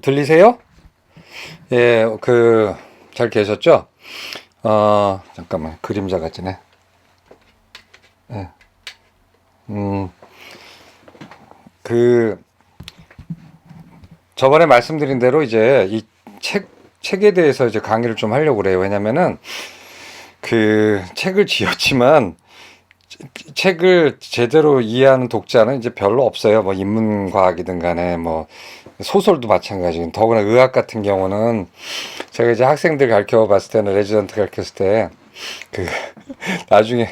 들리세요? 예, 잘 계셨죠? 잠깐만, 그림자 같지네. 예. 저번에 말씀드린 대로 이제 이 책에 대해서 이제 강의를 좀 하려고 그래요. 왜냐면은, 책을 지었지만, 책을 제대로 이해하는 독자는 이제 별로 없어요. 뭐 인문과학이든 간에 뭐 소설도 마찬가지고, 더구나 의학 같은 경우는 제가 이제 학생들 가르쳐 봤을 때는, 레지던트 가르쳤을 때 그 나중에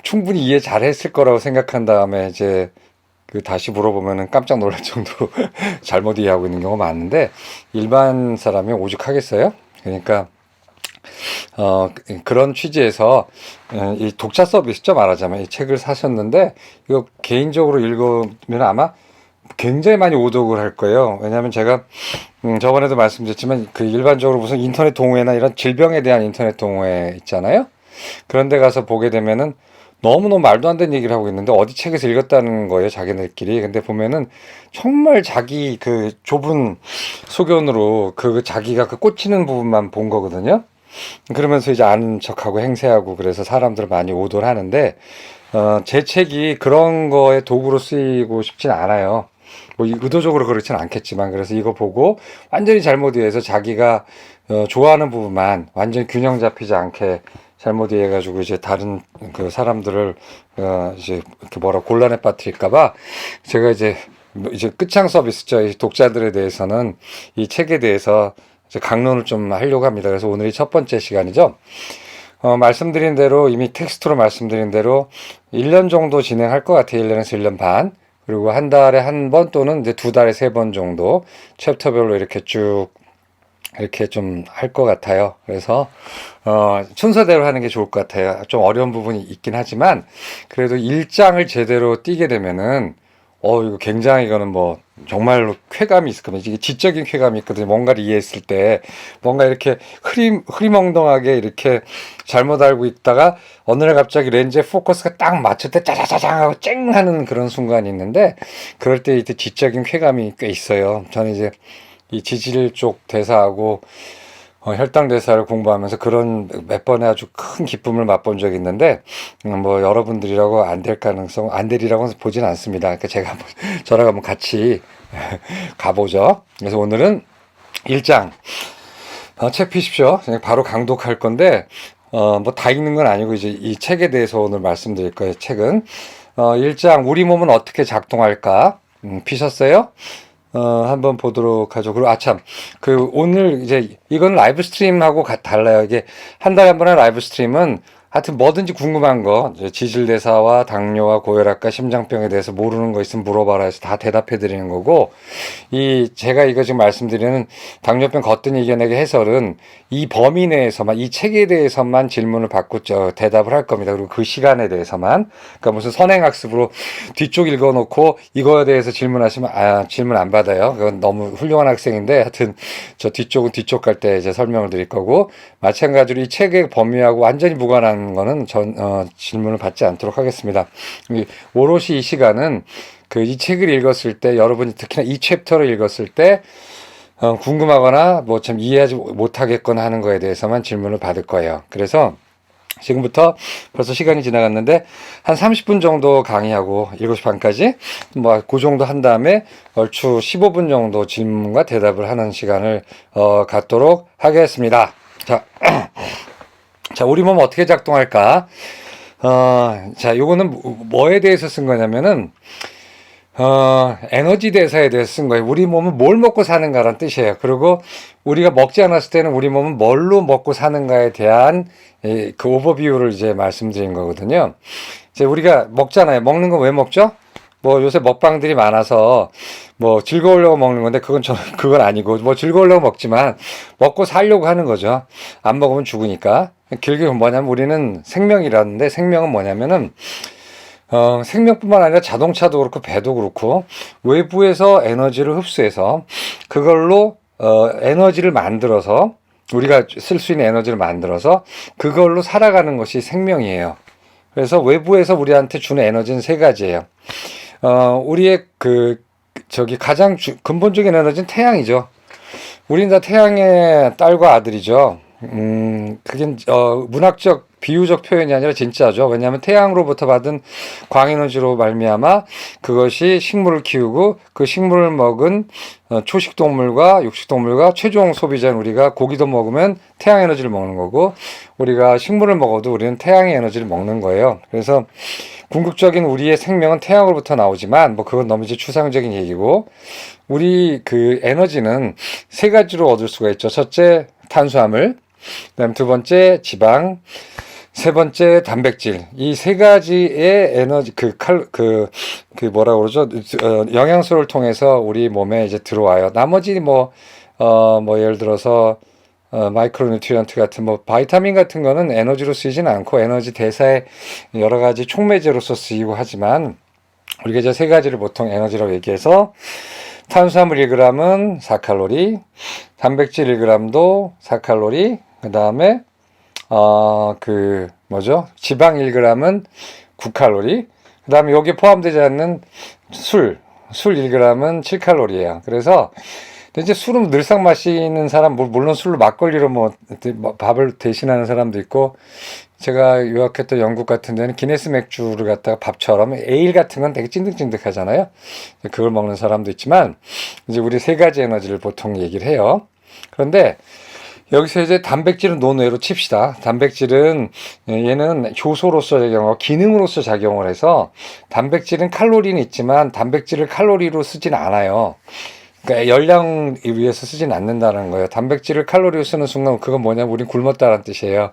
충분히 이해 잘했을 거라고 생각한 다음에 이제 다시 물어보면은 깜짝 놀랄 정도로 잘못 이해하고 있는 경우가 많은데, 일반 사람이 오죽하겠어요? 그러니까 그런 취지에서 이 독자 서비스죠, 말하자면. 이 책을 사셨는데 이거 개인적으로 읽으면 아마 굉장히 많이 오독을 할 거예요. 왜냐하면 제가 저번에도 말씀드렸지만, 일반적으로 무슨 인터넷 동호회나 이런 질병에 대한 인터넷 동호회 있잖아요. 그런 데 가서 보게 되면은 너무너무 말도 안 되는 얘기를 하고 있는데, 어디 책에서 읽었다는 거예요, 자기네들끼리. 근데 보면은 정말 자기 좁은 소견으로 자기가 꽂히는 부분만 본 거거든요. 그러면서 이제 아는 척하고 행세하고, 그래서 사람들을 많이 오도를 하는데, 제 책이 그런 거에 도구로 쓰이고 싶진 않아요. 뭐 의도적으로 그렇진 않겠지만. 그래서 이거 보고 완전히 잘못 이해해서 자기가 좋아하는 부분만 완전히 균형 잡히지 않게 잘못 이해해가지고 이제 다른 사람들을 이제 이렇게 곤란에 빠뜨릴까봐, 제가 이제 끝장 서비스죠. 이 독자들에 대해서는 이 책에 대해서 이제 강론을 좀 하려고 합니다. 그래서 오늘이 첫 번째 시간이죠. 말씀드린 대로, 이미 텍스트로 말씀드린 대로 1년 정도 진행할 것 같아요. 1년에서 1년 반. 그리고 한 달에 한 번 또는 이제 2달에 3번 정도 챕터별로 이렇게 쭉 이렇게 좀 할 것 같아요. 그래서 순서대로 하는 게 좋을 것 같아요. 좀 어려운 부분이 있긴 하지만, 그래도 일장을 제대로 띄게 되면은 이거 굉장히, 이거는 뭐 정말로 쾌감이 있을 겁니다. 이게 지적인 쾌감이 있거든요. 뭔가를 이해했을 때 뭔가 이렇게 흐리멍덩하게 이렇게 잘못 알고 있다가 어느 날 갑자기 렌즈에 포커스가 딱 맞출 때 짜자자장 하고 쨍 하는 그런 순간이 있는데, 그럴 때 이때 지적인 쾌감이 꽤 있어요. 저는 이제 이 지질 쪽 대사하고 혈당 대사를 공부하면서 그런 몇 번의 아주 큰 기쁨을 맛본 적이 있는데, 뭐 여러분들이라고 안 되리라고 보진 않습니다. 그러니까 저랑 한번 같이 가보죠. 그래서 오늘은 1장 책 피십시오. 바로 강독할 건데, 뭐 다 읽는 건 아니고 이제 이 책에 대해서 오늘 말씀드릴 거예요. 책은 1장 우리 몸은 어떻게 작동할까? 피셨어요? 한번 보도록 하죠. 그리고 오늘 이제 이건 라이브 스트림하고 달라요. 이게 한 달에 한 번의 라이브 스트림은 하여튼 뭐든지 궁금한 거, 지질대사와 당뇨와 고혈압과 심장병에 대해서 모르는 거 있으면 물어봐라 해서 다 대답해 드리는 거고, 제가 이거 지금 말씀드리는 당뇨병 거뜬히 이겨내기 해설은 이 범위 내에서만, 이 책에 대해서만 질문을 받고 대답을 할 겁니다. 그리고 그 시간에 대해서만. 그러니까 무슨 선행학습으로 뒤쪽 읽어놓고 이거에 대해서 질문하시면 질문 안 받아요. 그건 너무 훌륭한 학생인데, 하여튼 저 뒤쪽은 뒤쪽 갈 때 이제 설명을 드릴 거고, 마찬가지로 이 책의 범위하고 완전히 무관한 거는 질문을 받지 않도록 하겠습니다. 오롯이 이 시간은 이 책을 읽었을 때, 여러분이 특히나 이 챕터를 읽었을 때 궁금하거나 뭐 참 이해하지 못하겠거나 하는 거에 대해서만 질문을 받을 거예요. 그래서 지금부터 벌써 시간이 지나갔는데 한 30분 정도 강의하고 7시 반까지 뭐 그 정도 한 다음에 얼추 15분 정도 질문과 대답을 하는 시간을 갖도록 하겠습니다. 자, 우리 몸은 어떻게 작동할까? 요거는 뭐에 대해서 쓴 거냐면은, 에너지 대사에 대해서 쓴 거예요. 우리 몸은 뭘 먹고 사는가라는 뜻이에요. 그리고 우리가 먹지 않았을 때는 우리 몸은 뭘로 먹고 사는가에 대한 오버뷰를 이제 말씀드린 거거든요. 이제 우리가 먹잖아요. 먹는 건 왜 먹죠? 뭐 요새 먹방들이 많아서 뭐 즐거우려고 먹는 건데 그건 아니고 뭐 즐거우려고 먹지만 먹고 살려고 하는 거죠. 안 먹으면 죽으니까. 길게 뭐냐면 우리는 생명이라는데 생명은 뭐냐면은 생명뿐만 아니라 자동차도 그렇고 배도 그렇고 외부에서 에너지를 흡수해서 그걸로 에너지를 만들어서 우리가 쓸 수 있는 에너지를 만들어서 그걸로 살아가는 것이 생명이에요. 그래서 외부에서 우리한테 주는 에너지는 세 가지예요. 우리의 가장 근본적인 에너지는 태양이죠. 우린 다 태양의 딸과 아들이죠. 그게 문학적 비유적 표현이 아니라 진짜죠. 왜냐하면 태양으로부터 받은 광에너지로 말미암아 그것이 식물을 키우고 그 식물을 먹은 초식동물과 육식동물과 최종 소비자인 우리가 고기도 먹으면 태양에너지를 먹는 거고 우리가 식물을 먹어도 우리는 태양의 에너지를 먹는 거예요. 그래서 궁극적인 우리의 생명은 태양으로부터 나오지만 뭐 그건 너무 이제 추상적인 얘기고 우리 그 에너지는 세 가지로 얻을 수가 있죠. 첫째 탄수화물, 그다음 두 번째 지방, 세 번째 단백질. 이 세 가지의 에너지 뭐라 그러죠? 영양소를 통해서 우리 몸에 이제 들어와요. 나머지 뭐 예를 들어서 마이크로 뉴트리언트 같은 뭐 바이타민 같은 거는 에너지로 쓰이진 않고 에너지 대사에 여러 가지 촉매제로서 쓰이고 하지만 우리가 이제 세 가지를 보통 에너지라고 얘기해서 탄수화물 1g은 4칼로리, 단백질 1g도 4칼로리, 그 다음에 지방 1g은 9칼로리, 그 다음에 여기에 포함되지 않는 술 1g은 7칼로리예요. 그래서 이제 술은 늘상 마시는 사람, 물론 술로 막걸리로 뭐 밥을 대신하는 사람도 있고, 제가 유학했던 영국 같은 데는 기네스 맥주를 갖다가 밥처럼 에일 같은 건 되게 찐득찐득하잖아요. 그걸 먹는 사람도 있지만 이제 우리 세 가지 에너지를 보통 얘기를 해요. 그런데 여기서 이제 단백질은 논외로 칩시다. 단백질은 얘는 효소로서 작용하고 기능으로서 작용을 해서 단백질은 칼로리는 있지만 단백질을 칼로리로 쓰진 않아요. 그러니까 열량 위해서 쓰진 않는다는 거예요. 단백질을 칼로리로 쓰는 순간 그건 뭐냐면 우린 굶었다는 뜻이에요.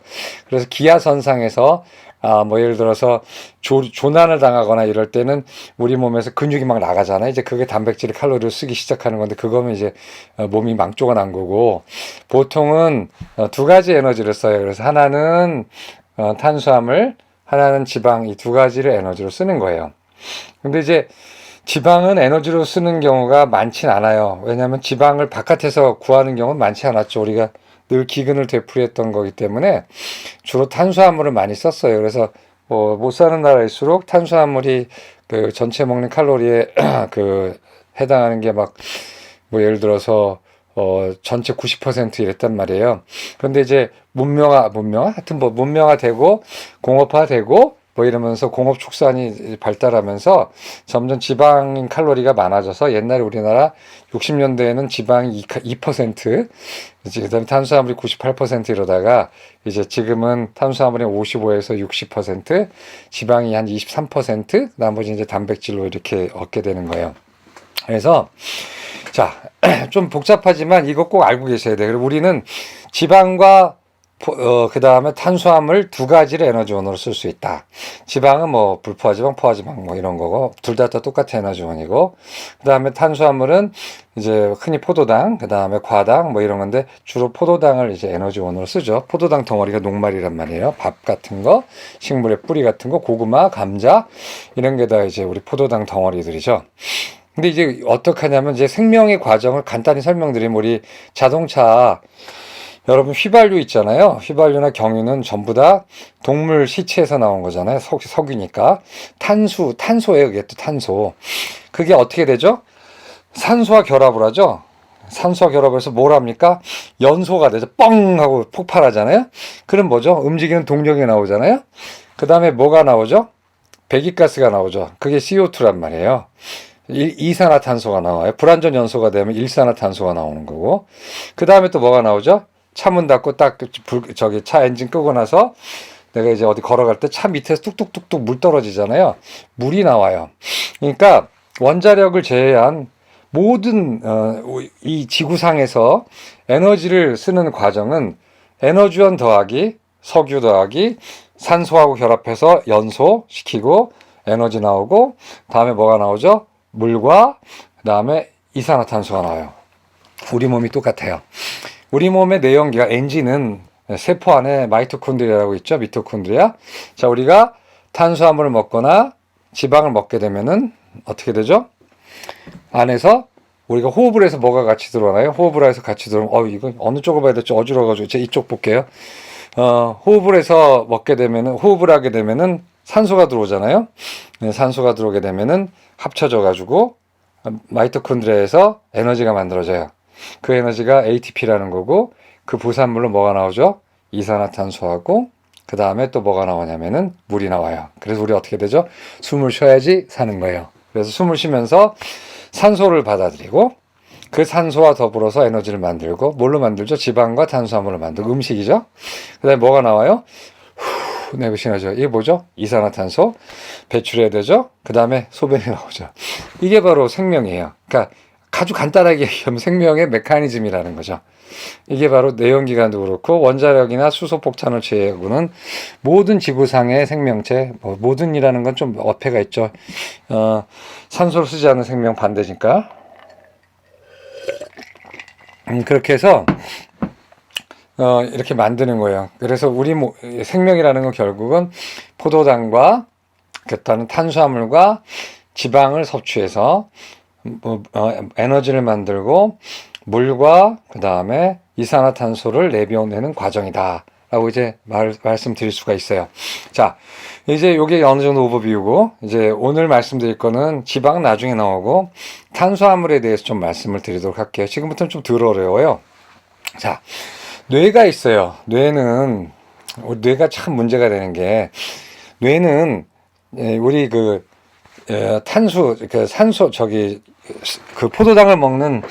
그래서 기하선상에서 뭐 예를 들어서 조난을 당하거나 이럴 때는 우리 몸에서 근육이 막 나가잖아요. 이제 그게 단백질을 칼로리로 쓰기 시작하는 건데 그거면 이제 몸이 망조가 난 거고 보통은 두 가지 에너지를 써요. 그래서 하나는 탄수화물, 하나는 지방 이 두 가지를 에너지로 쓰는 거예요. 근데 이제 지방은 에너지로 쓰는 경우가 많진 않아요. 왜냐하면 지방을 바깥에서 구하는 경우는 많지 않았죠. 우리가 늘 기근을 되풀이했던 거기 때문에 주로 탄수화물을 많이 썼어요. 그래서 못 사는 나라일수록 탄수화물이 그 전체 먹는 칼로리에 해당하는 게 막 예를 들어서 전체 90% 이랬단 말이에요. 그런데 이제 하여튼 문명화되고 공업화되고 이러면서 공업 축산이 발달하면서 점점 지방인 칼로리가 많아져서 옛날에 우리나라 60년대에는 지방이 2%, 그다음에 탄수화물이 98% 이러다가 이제 지금은 탄수화물이 55에서 60%, 지방이 한 23%, 나머지 이제 단백질로 이렇게 얻게 되는 거예요. 그래서 자, 좀 복잡하지만 이거 꼭 알고 계셔야 돼요. 그리고 우리는 지방과 그 다음에 탄수화물 두 가지를 에너지원으로 쓸 수 있다. 지방은 뭐 불포화지방, 포화지방 뭐 이런 거고 둘 다 똑같은 에너지원이고 그 다음에 탄수화물은 이제 흔히 포도당, 그 다음에 과당 뭐 이런 건데 주로 포도당을 이제 에너지원으로 쓰죠. 포도당 덩어리가 녹말이란 말이에요. 밥 같은 거, 식물의 뿌리 같은 거, 고구마, 감자 이런 게 다 이제 우리 포도당 덩어리들이죠. 근데 이제 어떻게 하냐면 이제 생명의 과정을 간단히 설명드리면 우리 자동차 여러분 휘발유 있잖아요. 휘발유나 경유는 전부 다 동물 시체에서 나온 거잖아요. 석유니까. 탄소예요. 그게 또 탄소. 그게 어떻게 되죠? 산소와 결합을 하죠. 산소와 결합해서 뭘 합니까? 연소가 되죠. 뻥 하고 폭발하잖아요. 그럼 뭐죠? 움직이는 동력이 나오잖아요. 그 다음에 뭐가 나오죠? 배기가스가 나오죠. 그게 CO2란 말이에요. 이산화탄소가 나와요. 불완전 연소가 되면 일산화탄소가 나오는 거고. 그 다음에 또 뭐가 나오죠? 차 문 닫고 딱 차 엔진 끄고 나서 내가 이제 어디 걸어갈 때 차 밑에서 뚝뚝뚝뚝 물 떨어지잖아요. 물이 나와요. 그러니까 원자력을 제외한 모든 이 지구상에서 에너지를 쓰는 과정은 에너지원 더하기 석유 더하기 산소하고 결합해서 연소시키고 에너지 나오고, 다음에 뭐가 나오죠? 물과 그 다음에 이산화탄소가 나와요. 우리 몸이 똑같아요. 우리 몸의 내연기가 엔진은 세포 안에 마이토콘드리아라고 있죠. 미토콘드리아. 자, 우리가 탄수화물을 먹거나 지방을 먹게 되면은 어떻게 되죠? 안에서 우리가 호흡을 해서 뭐가 같이 들어가나요? 호흡을 해서 같이 들어오면 이거 어느 쪽을 봐야 될지 어지러워가지고 제가 이쪽 볼게요. 호흡을 해서 먹게 되면은, 호흡을 하게 되면은 산소가 들어오잖아요. 네, 산소가 들어오게 되면은 합쳐져 가지고 마이토콘드리아에서 에너지가 만들어져요. 그 에너지가 ATP라는 거고, 그 부산물로 뭐가 나오죠? 이산화탄소하고, 그 다음에 또 뭐가 나오냐면은 물이 나와요. 그래서 우리 어떻게 되죠? 숨을 쉬어야지 사는 거예요. 그래서 숨을 쉬면서 산소를 받아들이고, 그 산소와 더불어서 에너지를 만들고, 뭘로 만들죠? 지방과 탄수화물을 만들고, 음식이죠. 그 다음에 뭐가 나와요? 후 내뱉어지죠. 이게 뭐죠? 이산화탄소 배출해야 되죠. 그 다음에 소변이 나오죠. 이게 바로 생명이에요. 그러니까 아주 간단하게 얘기하면 생명의 메커니즘이라는 거죠. 이게 바로 내연기관도 그렇고 원자력이나 수소 폭탄을 제외하고는 모든 지구상의 생명체, 모든이라는 건 좀 어폐가 있죠. 산소를 쓰지 않는 생명 반대니까. 그렇게 해서 이렇게 만드는 거예요. 그래서 우리 생명이라는 건 결국은 포도당과 그다는 탄수화물과 지방을 섭취해서 에너지를 만들고 물과 그 다음에 이산화탄소를 내보내는 과정이다 라고 이제 말씀드릴 수가 있어요. 자, 이제 요게 어느 정도 오버뷰고, 이제 오늘 말씀드릴 거는 지방 나중에 나오고 탄수화물에 대해서 좀 말씀을 드리도록 할게요. 지금부터는 좀 덜 어려워요. 자, 뇌가 있어요. 뇌가 참 문제가 되는 게, 뇌는 우리 산소, 그 포도당을 먹는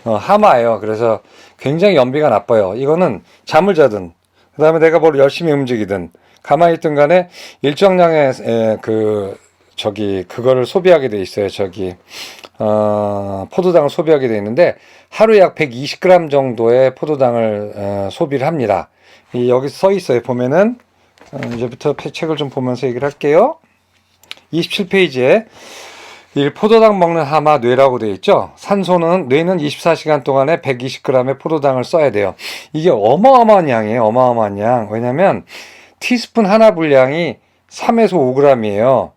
하마예요. 그래서 굉장히 연비가 나빠요. 이거는 잠을 자든, 그 다음에 내가 뭘 열심히 움직이든, 가만히 있든 간에 일정량의 그거를 소비하게 돼 있어요. 포도당을 소비하게 돼 있는데, 하루에 약 120g 정도의 포도당을 소비를 합니다. 여기 써 있어요. 보면은, 이제부터 책을 좀 보면서 얘기를 할게요. 27페이지에 포도당 먹는 하마 뇌라고 되어 있죠. 뇌는 24시간 동안에 120g의 포도당을 써야 돼요. 이게 어마어마한 양이에요. 어마어마한 양. 왜냐면 티스푼 하나 분량이 3에서 5g이에요.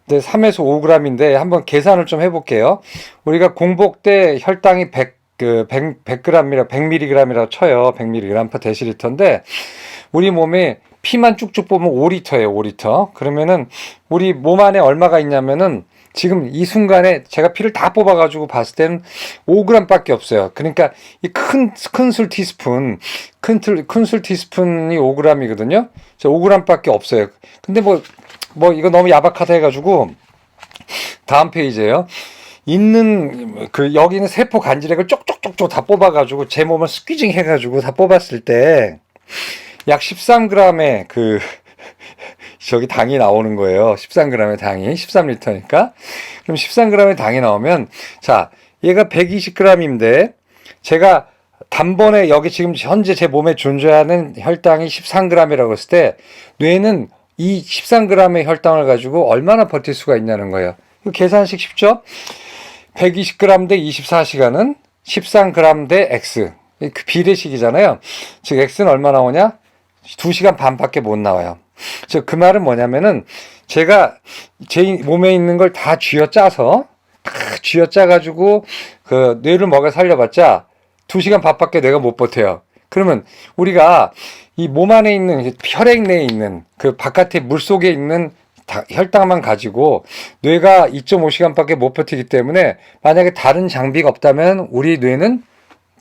근데 3에서 5g인데 한번 계산을 좀 해볼게요. 우리가 공복 때 혈당이 100mg이라고 쳐요. 100mg per 데시리터인데 우리 몸에 피만 쭉쭉 보면 5리터예요. 5리터. 그러면은 우리 몸 안에 얼마가 있냐면은 지금 이 순간에 제가 피를 다 뽑아가지고 봤을 때는 5g밖에 없어요. 그러니까 이 큰 술 티스푼이 5g이거든요. 5g밖에 없어요. 근데 뭐 이거 너무 야박하다 해가지고 다음 페이지에요. 여기는 세포 간질액을 쪽쪽쪽쪽 다 뽑아가지고 제 몸을 스퀴징 해가지고 다 뽑았을 때 약 13g의 당이 나오는 거예요. 13g의 당이 13리터니까. 그럼 13g의 당이 나오면, 자, 얘가 120g인데 제가 단번에 여기 지금 현재 제 몸에 존재하는 혈당이 13g이라고 했을 때 뇌는 이 13g의 혈당을 가지고 얼마나 버틸 수가 있냐는 거예요. 계산식 쉽죠? 120g 대 24시간은 13g 대 X. 그 비례식이잖아요. 즉 X는 얼마 나오냐? 2시간 반밖에 못 나와요. 그 말은 뭐냐면은 제가 제 몸에 있는 걸 다 쥐어짜가지고 그 뇌를 먹여 살려봤자 2시간 반밖에 내가 못 버텨요. 그러면 우리가 이 몸 안에 있는 혈액 내에 있는 그 바깥에 물 속에 있는 혈당만 가지고 뇌가 2.5시간밖에 못 버티기 때문에 만약에 다른 장비가 없다면 우리 뇌는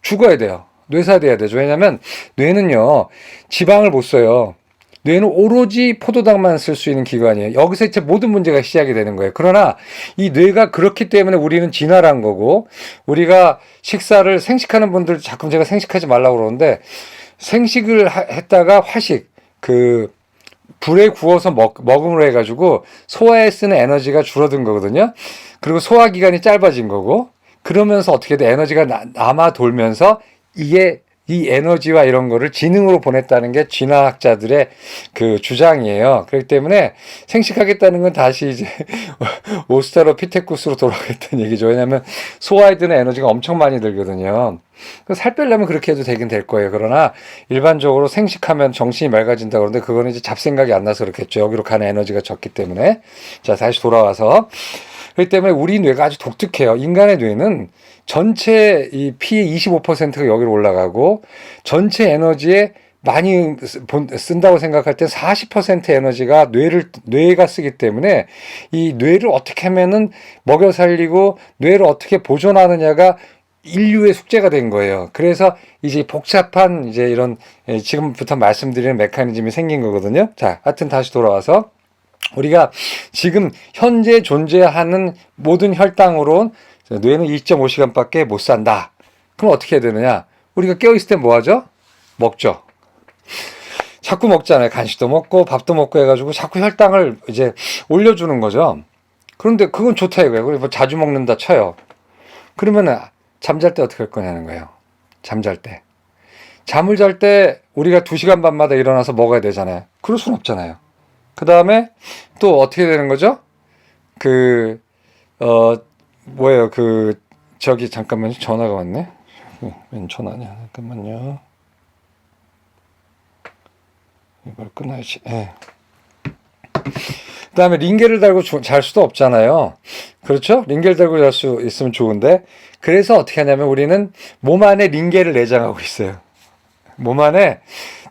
죽어야 돼요. 뇌사돼야 되죠. 왜냐하면 뇌는요 지방을 못 써요. 뇌는 오로지 포도당만 쓸 수 있는 기관이에요. 여기서 이제 모든 문제가 시작이 되는 거예요. 그러나 이 뇌가 그렇기 때문에 우리는 진화란 거고, 우리가 생식하는 분들 자꾸 제가 생식하지 말라고 그러는데, 생식을 했다가 불에 구워서 먹음으로 해가지고 소화에 쓰는 에너지가 줄어든 거거든요. 그리고 소화기간이 짧아진 거고, 그러면서 어떻게 돼? 에너지가 남아 돌면서 이게 이 에너지와 이런 거를 지능으로 보냈다는 게 진화학자들의 그 주장이에요. 그렇기 때문에 생식하겠다는 건 다시 이제 오스트랄로피테쿠스로 돌아가겠다는 얘기죠. 왜냐하면 소화에 드는 에너지가 엄청 많이 들거든요. 살 빼려면 그렇게 해도 되긴 될 거예요. 그러나 일반적으로 생식하면 정신이 맑아진다 그러는데 그거는 이제 잡생각이 안 나서 그렇겠죠. 여기로 가는 에너지가 적기 때문에. 자, 다시 돌아와서. 그렇기 때문에 우리 뇌가 아주 독특해요. 인간의 뇌는 전체 이 피의 25%가 여기로 올라가고 전체 에너지에 많이 쓴다고 생각할 때 40% 에너지가 뇌가 쓰기 때문에 이 뇌를 어떻게 하면은 먹여 살리고 뇌를 어떻게 보존하느냐가 인류의 숙제가 된 거예요. 그래서 이제 복잡한 이제 이런 지금부터 말씀드리는 메커니즘이 생긴 거거든요. 자, 하여튼 다시 돌아와서 우리가 지금 현재 존재하는 모든 혈당으로 뇌는 2.5시간밖에 못 산다. 그럼 어떻게 해야 되느냐? 우리가 깨어있을 때 뭐 하죠? 먹죠. 자꾸 먹잖아요. 간식도 먹고 밥도 먹고 해가지고 자꾸 혈당을 이제 올려주는 거죠. 그런데 그건 좋다 이거예요. 그리고 자주 먹는다 쳐요. 그러면은 잠잘 때 어떻게 할 거냐는 거예요. 잠잘 때. 잠을 잘 때 우리가 2시간 반마다 일어나서 먹어야 되잖아요. 그럴 순 없잖아요. 그 다음에 또 어떻게 되는 거죠? 뭐예요? 잠깐만요. 전화가 왔네. 웬 전화냐? 잠깐만요. 이걸 끊어야지. 예. 그 다음에 링겔을 달고 잘 수도 없잖아요. 그렇죠? 링겔 달고 잘 수 있으면 좋은데, 그래서 어떻게 하냐면 우리는 몸 안에 링겔을 내장하고 있어요. 몸 안에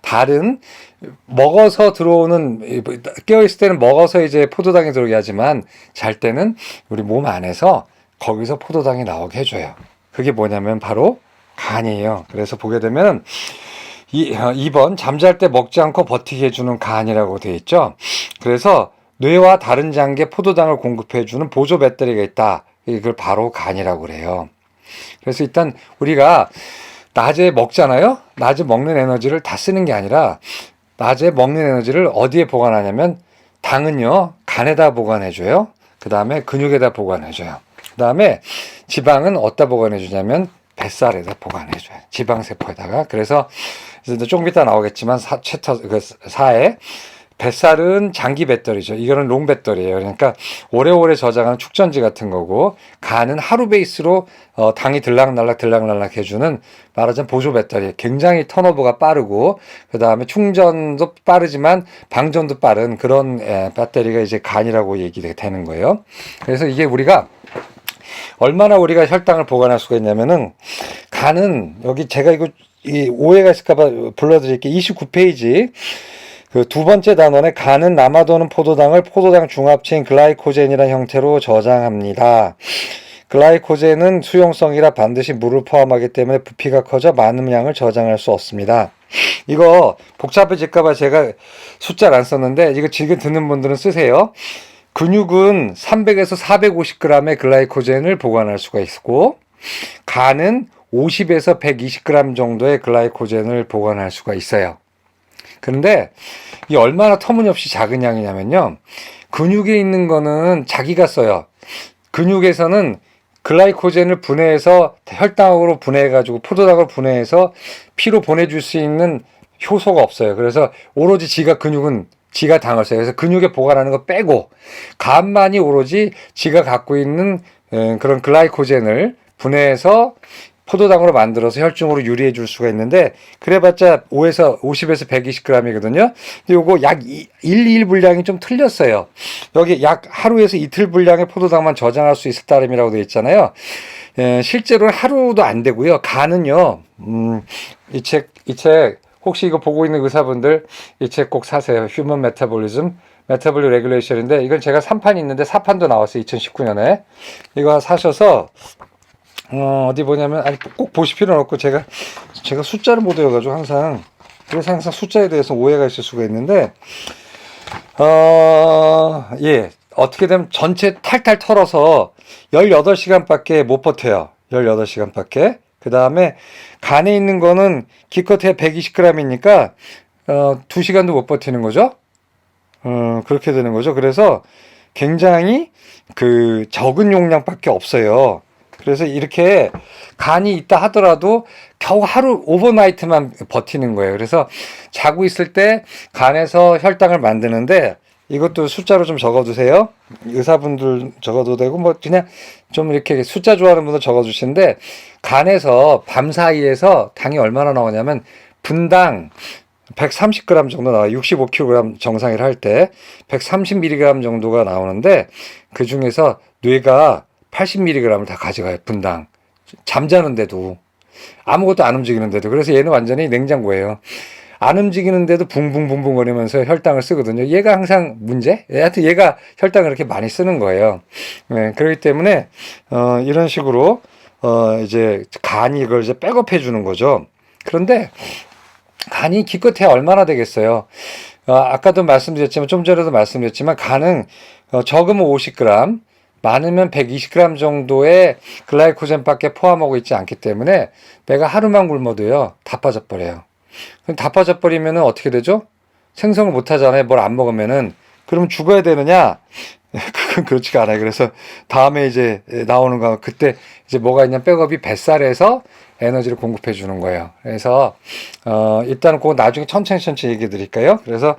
다른 먹어서 들어오는, 깨어있을 때는 먹어서 이제 포도당이 들어오게 하지만 잘 때는 우리 몸 안에서 거기서 포도당이 나오게 해줘요. 그게 뭐냐면 바로 간이에요. 그래서 보게 되면 2번 잠잘 때 먹지 않고 버티게 해주는 간이라고 되어 있죠. 그래서 뇌와 다른 장기에 포도당을 공급해주는 보조 배터리가 있다. 이걸 바로 간이라고 그래요. 그래서 일단 우리가 낮에 먹잖아요. 낮에 먹는 에너지를 다 쓰는 게 아니라 낮에 먹는 에너지를 어디에 보관하냐면 당은요 간에다 보관해줘요. 그 다음에 근육에다 보관해줘요. 그 다음에 지방은 어디다 보관해주냐면 뱃살에다 보관해줘요. 지방세포에다가. 그래서 조금 이따 나오겠지만 챕터 4에 뱃살은 장기 배터리죠. 이거는 롱 배터리예요. 그러니까 오래오래 저장하는 축전지 같은 거고, 간은 하루 베이스로 당이 들락날락 해주는 말하자면 보조 배터리. 굉장히 턴오버가 빠르고, 그 다음에 충전도 빠르지만 방전도 빠른 그런 배터리가 이제 간이라고 얘기가 되는 거예요. 그래서 이게 우리가 얼마나 우리가 혈당을 보관할 수가 있냐면은, 간은 여기 제가 이 오해가 있을까봐 불러드릴게요. 29페이지. 그 두 번째 단원에 간은 남아도는 포도당을 포도당 중합체인 글라이코젠이라는 형태로 저장합니다. 글라이코젠은 수용성이라 반드시 물을 포함하기 때문에 부피가 커져 많은 양을 저장할 수 없습니다. 이거 복잡해질까봐 제가 숫자를 안 썼는데 이거 지금 듣는 분들은 쓰세요. 근육은 300에서 450g의 글라이코젠을 보관할 수가 있고, 간은 50에서 120g 정도의 글라이코젠을 보관할 수가 있어요. 그런데 이 얼마나 터무니없이 작은 양이냐면요. 근육에 있는 거는 자기가 써요. 근육에서는 글라이코젠을 분해해서 혈당으로 분해해가지고 포도당으로 분해해서 피로 보내줄 수 있는 효소가 없어요. 그래서 오로지 근육은 지가 당을 써요. 그래서 근육에 보관하는 거 빼고 간만이 오로지 지가 갖고 있는 그런 글라이코젠을 분해해서 포도당으로 만들어서 혈중으로 유리해 줄 수가 있는데, 그래봤자 50에서 120g이거든요. 근데 요거 약 1, 2일 분량이 좀 틀렸어요. 여기 약 하루에서 이틀 분량의 포도당만 저장할 수 있을 따름이라고 되어 있잖아요. 실제로는 하루도 안 되고요. 간은요, 이 책 혹시 이거 보고 있는 의사분들 이 책 꼭 사세요. 휴먼 메타볼리즘, 메타볼릭 레귤레이션인데, 이건 제가 3판이 있는데 4판도 나왔어요. 2019년에. 이거 사셔서 어디 보냐면, 아니, 꼭 보실 필요는 없고, 제가 숫자를 못 외워가지고 그래서 항상 숫자에 대해서 오해가 있을 수가 있는데, 예. 어떻게 되면 전체 탈탈 털어서 18시간밖에 못 버텨요. 18시간밖에. 그 다음에 간에 있는 거는 기껏해야 120g이니까, 2시간도 못 버티는 거죠. 그렇게 되는 거죠. 그래서 굉장히 적은 용량밖에 없어요. 그래서 이렇게 간이 있다 하더라도 겨우 하루 오버나이트만 버티는 거예요. 그래서 자고 있을 때 간에서 혈당을 만드는데 이것도 숫자로 좀 적어두세요. 의사분들 적어도 되고 뭐 그냥 좀 이렇게 숫자 좋아하는 분들 적어주시는데 간에서 밤 사이에서 당이 얼마나 나오냐면 분당 130g 정도 나와요. 65kg 정상이라 할 때 130mg 정도가 나오는데 그 중에서 뇌가 80mg을 다 가져가요. 분당. 잠자는데도 아무것도 안 움직이는데도. 그래서 얘는 완전히 냉장고예요. 안 움직이는데도 붕붕붕붕 거리면서 혈당을 쓰거든요. 얘가 항상 문제? 하여튼 얘가 혈당을 이렇게 많이 쓰는 거예요. 네, 그렇기 때문에 이런 식으로 이제 간이 이걸 이제 백업해 주는 거죠. 그런데 간이 기껏해야 얼마나 되겠어요. 아까도 말씀드렸지만 좀 전에도 말씀드렸지만 간은 적으면 50g, 많으면 120g 정도의 글라이코젠밖에 포함하고 있지 않기 때문에 내가 하루만 굶어도요 다 빠져버려요. 그럼 다 빠져버리면은 어떻게 되죠? 생성을 못 하잖아요. 뭘 안 먹으면은. 그러면 죽어야 되느냐? 그건 그렇지가 않아요. 그래서 다음에 이제 나오는 거, 그때 이제 뭐가 있냐면 백업이 뱃살에서 에너지를 공급해 주는 거예요. 그래서, 일단은 그거 나중에 천천히 얘기해 드릴까요? 그래서,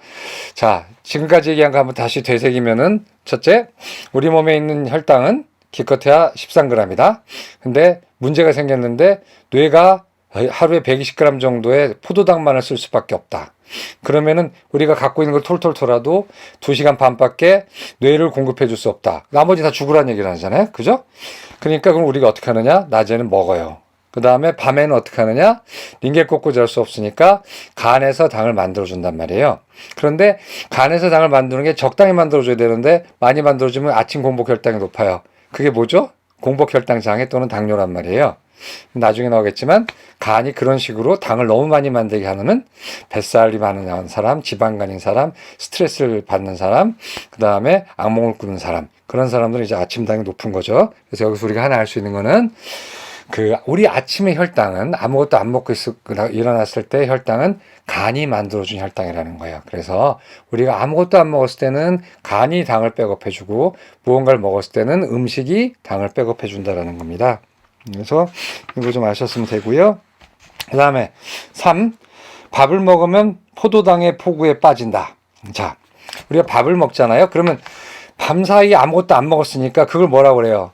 자, 지금까지 얘기한 거 한번 다시 되새기면은, 첫째, 우리 몸에 있는 혈당은 기껏해야 13g이다. 근데 문제가 생겼는데, 뇌가 하루에 120g 정도의 포도당만을 쓸 수밖에 없다. 그러면은 우리가 갖고 있는 걸 톨톨 털어도 2시간 반밖에 뇌를 공급해 줄 수 없다. 나머지 다 죽으라는 얘기를 하잖아요. 그죠? 그러니까 그럼 우리가 어떻게 하느냐? 낮에는 먹어요. 그 다음에 밤에는 어떻게 하느냐? 링겔 꽂고 잘 수 없으니까 간에서 당을 만들어준단 말이에요. 그런데 간에서 당을 만드는 게 적당히 만들어줘야 되는데 많이 만들어주면 아침 공복 혈당이 높아요. 그게 뭐죠? 공복 혈당 장애 또는 당뇨란 말이에요. 나중에 나오겠지만 간이 그런 식으로 당을 너무 많이 만들게 하는 뱃살이 많은 사람, 지방간인 사람, 스트레스를 받는 사람, 그 다음에 악몽을 꾸는 사람, 그런 사람들은 이제 아침당이 높은 거죠. 그래서 여기서 우리가 하나 알 수 있는 거는 우리 아침의 혈당은 아무것도 안 먹고 일어났을 때 혈당은 간이 만들어준 혈당이라는 거예요. 그래서 우리가 아무것도 안 먹었을 때는 간이 당을 백업해주고 무언가를 먹었을 때는 음식이 당을 백업해준다라는 겁니다. 그래서 이거 좀 아셨으면 되고요. 그 다음에 3. 밥을 먹으면 포도당의 포구에 빠진다. 자, 우리가 밥을 먹잖아요. 그러면 밤사이 아무것도 안 먹었으니까 그걸 뭐라고 그래요?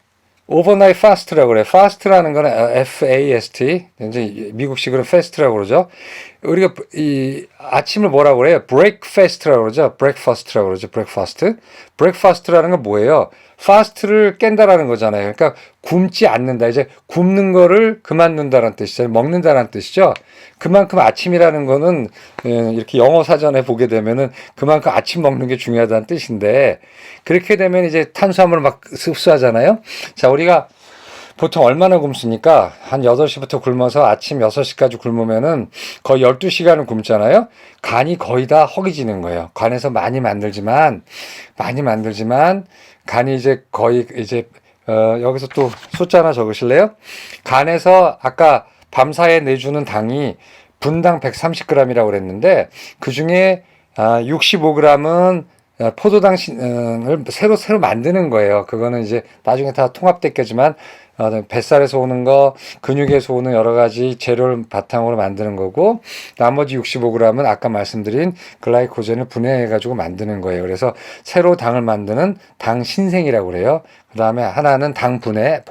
오버나잇 파스트라고 그래요. 파스트라는 거는 FAST, 이제 미국식으로 패스트라고 그러죠. 우리가 이 아침을 뭐라고 그래요? 브레이크패스트라고 그러죠. 브레이크파스트라고 그러죠. 브레이크파스트. 브레이크파스트라는 건 뭐예요? 파스트를 깬다라는 거잖아요. 그러니까 굶지 않는다. 이제 굶는 거를 그만둔다는 뜻이죠. 먹는다는 뜻이죠. 그만큼 아침이라는 거는 이렇게 영어 사전에 보게 되면은 그만큼 아침 먹는 게 중요하다는 뜻인데 그렇게 되면 이제 탄수화물을 막 흡수하잖아요. 자, 우리가 보통 얼마나 굶습니까? 한 8시부터 굶어서 아침 6시까지 굶으면은 거의 12시간을 굶잖아요? 간이 거의 다 허기지는 거예요. 간에서 많이 만들지만, 간이 이제 거의 이제, 여기서 또 숫자 하나 적으실래요? 간에서 아까 밤사이에 내주는 당이 분당 130g이라고 그랬는데, 그 중에 65g은 포도당을 새로 만드는 거예요. 그거는 이제 나중에 다 통합됐겠지만, 뱃살에서 오는 거, 근육에서 오는 여러 가지 재료를 바탕으로 만드는 거고, 나머지 65g은 아까 말씀드린 글라이코젠을 분해해가지고 만드는 거예요. 그래서 새로 당을 만드는 당 신생이라고 그래요. 그 다음에 하나는 당 분해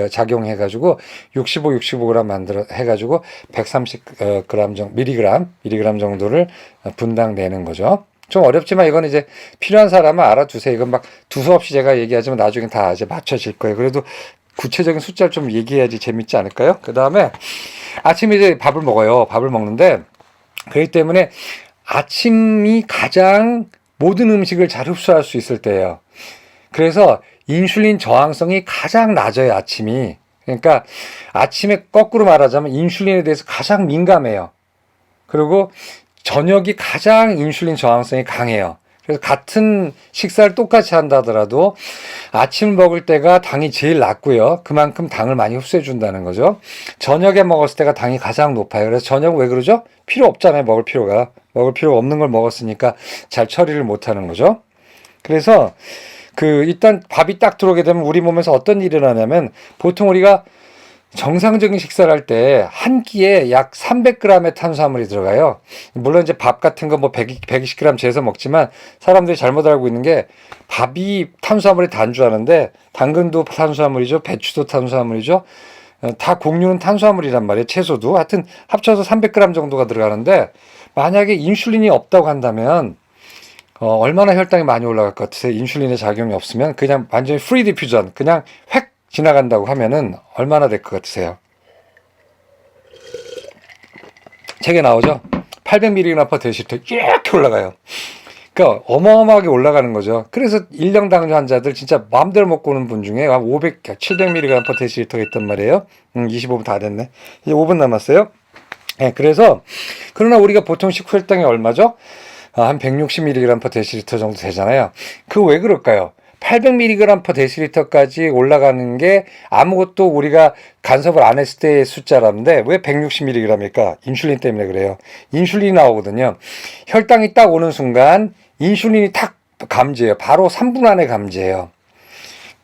작용해가지고 65g 만들어 해가지고 130g 정도, 미리그램 정도를 분당내는 거죠. 좀 어렵지만 이건 이제 필요한 사람은 알아두세요. 이건 막 두서없이 제가 얘기하지만 나중에 다 이제 맞춰질 거예요. 그래도 구체적인 숫자를 좀 얘기해야지 재밌지 않을까요? 그 다음에 아침에 이제 밥을 먹어요. 밥을 먹는데 그렇기 때문에 아침이 가장 모든 음식을 잘 흡수할 수 있을 때예요. 그래서 인슐린 저항성이 가장 낮아요. 아침이. 그러니까 아침에 거꾸로 말하자면 인슐린에 대해서 가장 민감해요. 그리고 저녁이 가장 인슐린 저항성이 강해요. 그래서 같은 식사를 똑같이 한다 하더라도 아침을 먹을 때가 당이 제일 낮고요. 그만큼 당을 많이 흡수해 준다는 거죠. 저녁에 먹었을 때가 당이 가장 높아요. 그래서 저녁은 왜 그러죠? 필요 없잖아요. 먹을 필요가. 먹을 필요 없는 걸 먹었으니까 잘 처리를 못 하는 거죠. 그래서 일단 밥이 딱 들어오게 되면 우리 몸에서 어떤 일이 일어나냐면 보통 우리가 정상적인 식사를 할 때 한 끼에 약 300g의 탄수화물이 들어가요. 물론 이제 밥 같은 거 뭐 120g 재서 먹지만 사람들이 잘못 알고 있는 게 밥이 탄수화물의 단주하는데 당근도 탄수화물이죠. 배추도 탄수화물이죠. 다 곡류는 탄수화물이란 말이에요. 채소도. 하여튼 합쳐서 300g 정도가 들어가는데 만약에 인슐린이 없다고 한다면 얼마나 혈당이 많이 올라갈 것 같으세요? 인슐린의 작용이 없으면 그냥 완전히 프리 디퓨전, 그냥 획 지나간다고 하면은 얼마나 될 것 같으세요? 책에 나오죠? 800mg/dL 이렇게 올라가요. 그러니까 어마어마하게 올라가는 거죠. 그래서 일형 당뇨 환자들 진짜 마음대로 먹고 오는 분 중에 한 700mg/dL가 있단 말이에요. 25분 다 됐네. 이제 5분 남았어요. 네, 그래서 그러나 우리가 보통 식후 혈당이 얼마죠? 한 160mg/dL 정도 되잖아요. 그 왜 그럴까요? 800mg/dL까지 올라가는 게 아무것도 우리가 간섭을 안 했을 때의 숫자라는데 왜 160mg일까? 인슐린 때문에 그래요. 인슐린이 나오거든요. 혈당이 딱 오는 순간 인슐린이 딱 감지해요. 바로 3분 안에 감지해요.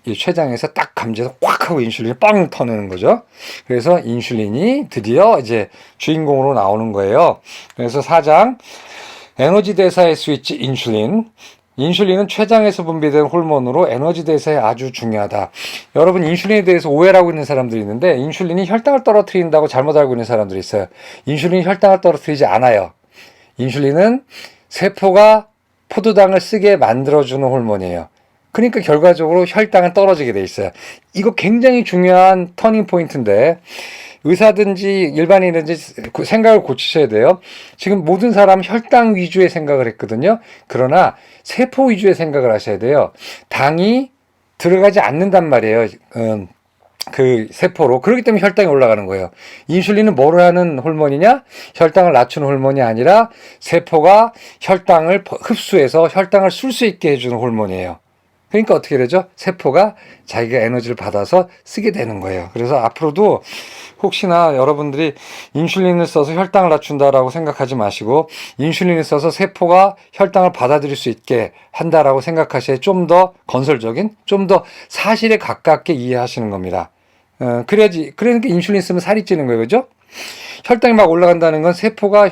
이 췌장에서 딱 감지해서 꽉 하고 인슐린이 빵 터내는 거죠. 그래서 인슐린이 드디어 이제 주인공으로 나오는 거예요. 그래서 4장 에너지 대사의 스위치 인슐린. 인슐린은 췌장에서 분비되는 호르몬으로 에너지 대사에 아주 중요하다. 여러분 인슐린에 대해서 오해를 하고 있는 사람들이 있는데 인슐린이 혈당을 떨어뜨린다고 잘못 알고 있는 사람들이 있어요. 인슐린이 혈당을 떨어뜨리지 않아요. 인슐린은 세포가 포도당을 쓰게 만들어주는 호르몬이에요. 그러니까 결과적으로 혈당은 떨어지게 돼 있어요. 이거 굉장히 중요한 터닝 포인트인데 의사든지 일반인든지 생각을 고치셔야 돼요. 지금 모든 사람 혈당 위주의 생각을 했거든요. 그러나 세포 위주의 생각을 하셔야 돼요. 당이 들어가지 않는단 말이에요. 그 세포로. 그렇기 때문에 혈당이 올라가는 거예요. 인슐린은 뭐를 하는 호르몬이냐? 혈당을 낮추는 호르몬이 아니라 세포가 혈당을 흡수해서 혈당을 쓸 수 있게 해주는 호르몬이에요. 그러니까 어떻게 되죠? 세포가 자기가 에너지를 받아서 쓰게 되는 거예요. 그래서 앞으로도 혹시나 여러분들이 인슐린을 써서 혈당을 낮춘다라고 생각하지 마시고 인슐린을 써서 세포가 혈당을 받아들일 수 있게 한다라고 생각하셔야 좀 더 건설적인, 좀 더 사실에 가깝게 이해하시는 겁니다. 그러니까 인슐린 쓰면 살이 찌는 거예요. 그죠? 혈당이 막 올라간다는 건 세포가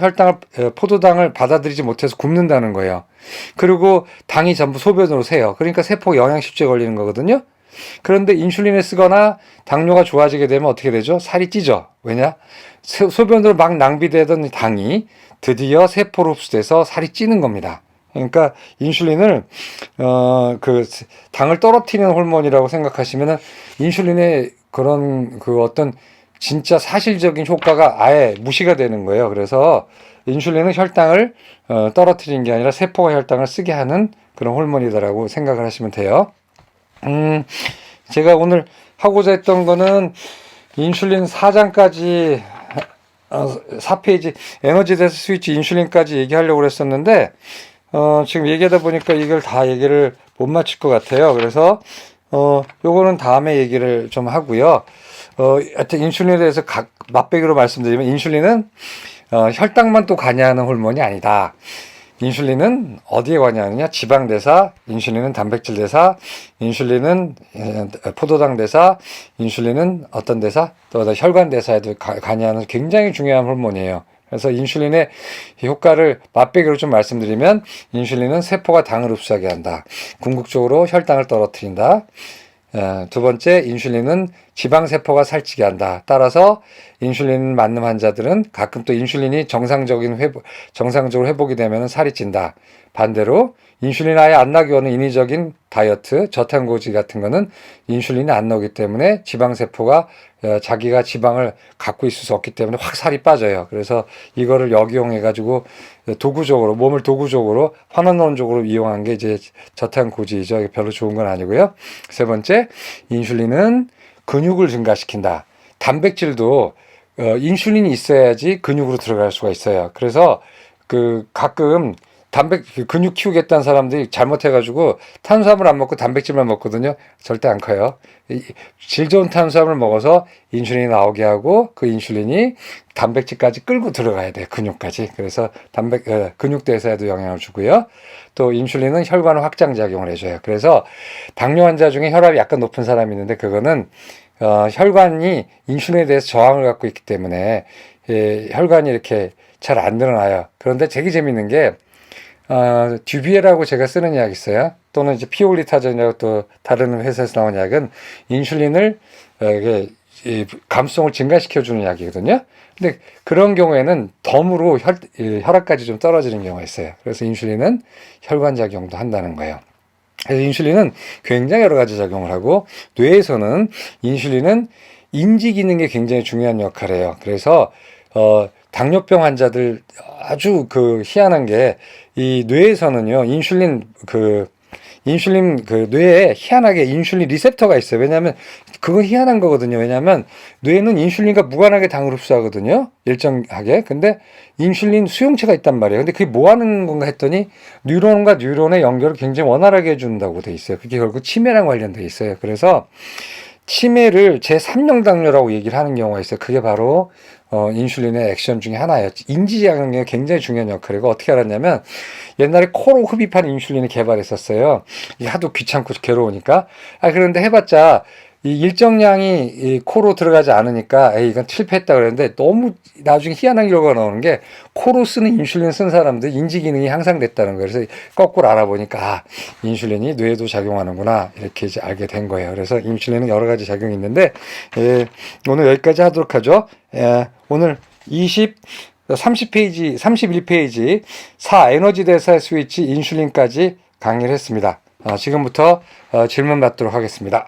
포도당을 받아들이지 못해서 굶는다는 거예요. 그리고 당이 전부 소변으로 새요. 그러니까 세포가 영양실조에 걸리는 거거든요. 그런데 인슐린을 쓰거나 당뇨가 좋아지게 되면 어떻게 되죠? 살이 찌죠. 왜냐? 소변으로 막 낭비되던 당이 드디어 세포로 흡수돼서 살이 찌는 겁니다. 그러니까 인슐린을 그 당을 떨어뜨리는 호르몬이라고 생각하시면은 인슐린의 그런 어떤 진짜 사실적인 효과가 아예 무시가 되는 거예요. 그래서 인슐린은 혈당을 떨어뜨리는 게 아니라 세포가 혈당을 쓰게 하는 그런 호르몬이다라고 생각을 하시면 돼요. 제가 오늘 하고자 했던 거는 인슐린 4장까지 4페이지 에너지 대사 스위치 인슐린까지 얘기하려고 그랬었는데 지금 얘기하다 보니까 이걸 다 얘기를 못 마칠 것 같아요. 그래서 요거는 다음에 얘기를 좀 하고요. 하여튼 인슐린에 대해서 맛배기로 말씀드리면 인슐린은 혈당만 또 관여하는 호르몬이 아니다. 인슐린은 어디에 관여하느냐? 지방 대사, 인슐린은 단백질 대사, 인슐린은 포도당 대사, 인슐린은 어떤 대사? 또 혈관 대사에도 관여하는 굉장히 중요한 호르몬이에요. 그래서 인슐린의 효과를 맛배기로 좀 말씀드리면 인슐린은 세포가 당을 흡수하게 한다. 궁극적으로 혈당을 떨어뜨린다. 두 번째, 인슐린은 지방세포가 살찌게 한다. 따라서 인슐린 맞는 환자들은 가끔 또 인슐린이 정상적으로 회복이 되면 살이 찐다. 반대로 인슐린 아예 안 나게 하는 인위적인 다이어트, 저탄고지 같은 거는 인슐린이 안 나오기 때문에 지방세포가 자기가 지방을 갖고 있을 수 없기 때문에 확 살이 빠져요. 그래서 이거를 역이용해가지고 몸을 도구적으로 환원론적으로 이용한 게 이제 저탄고지죠. 별로 좋은 건 아니고요. 세 번째, 인슐린은 근육을 증가시킨다. 단백질도 인슐린이 있어야지 근육으로 들어갈 수가 있어요. 그래서 가끔 근육 키우겠다는 사람들이 잘못해가지고 탄수화물 안 먹고 단백질만 먹거든요. 절대 안 커요. 질 좋은 탄수화물 먹어서 인슐린이 나오게 하고 그 인슐린이 단백질까지 끌고 들어가야 돼요. 근육까지. 그래서 근육 대사에도 영향을 주고요. 또 인슐린은 혈관 확장 작용을 해줘요. 그래서 당뇨 환자 중에 혈압이 약간 높은 사람이 있는데 그거는 혈관이 인슐린에 대해서 저항을 갖고 있기 때문에 혈관이 이렇게 잘 안 늘어나요. 그런데 되게 재밌는 게 듀비에라고 제가 쓰는 약이 있어요. 또는 이제 피올리타전이라고 또 다른 회사에서 나온 약은 인슐린을 감수성을 증가시켜주는 약이거든요. 근데 그런 경우에는 덤으로 혈압까지 좀 떨어지는 경우가 있어요. 그래서 인슐린은 혈관 작용도 한다는 거예요. 그래서 인슐린은 굉장히 여러 가지 작용을 하고 뇌에서는 인슐린은 인지 기능에 굉장히 중요한 역할을 해요. 그래서 당뇨병 환자들 아주 희한한 게 이 뇌에서는요 인슐린 뇌에 희한하게 인슐린 리셉터가 있어요. 왜냐하면 그건 희한한 거거든요. 왜냐하면 뇌는 인슐린과 무관하게 당을 흡수하거든요. 일정하게. 근데 인슐린 수용체가 있단 말이에요. 근데 그게 뭐 하는 건가 했더니 뉴런과 뉴런의 연결을 굉장히 원활하게 해준다고 돼 있어요. 그게 결국 치매랑 관련돼 있어요. 그래서 치매를 제3형 당뇨라고 얘기를 하는 경우가 있어요. 그게 바로 인슐린의 액션 중에 하나예요. 인지작용에 굉장히 중요한 역할이고 어떻게 알았냐면 옛날에 코로 흡입한 인슐린을 개발했었어요. 이게 하도 귀찮고 괴로우니까. 그런데 해봤자 이 일정량이 이 코로 들어가지 않으니까 이건 실패했다 그랬는데 너무 나중에 희한한 결과가 나오는 게 코로 쓰는 인슐린 쓴 사람들 인지 기능이 향상됐다는 거예요. 그래서 거꾸로 알아보니까 인슐린이 뇌에도 작용하는구나 이렇게 이제 알게 된 거예요. 그래서 인슐린은 여러 가지 작용이 있는데 오늘 여기까지 하도록 하죠. 오늘 30페이지, 31페이지 4 에너지 대사 스위치 인슐린까지 강의를 했습니다. 지금부터 질문 받도록 하겠습니다.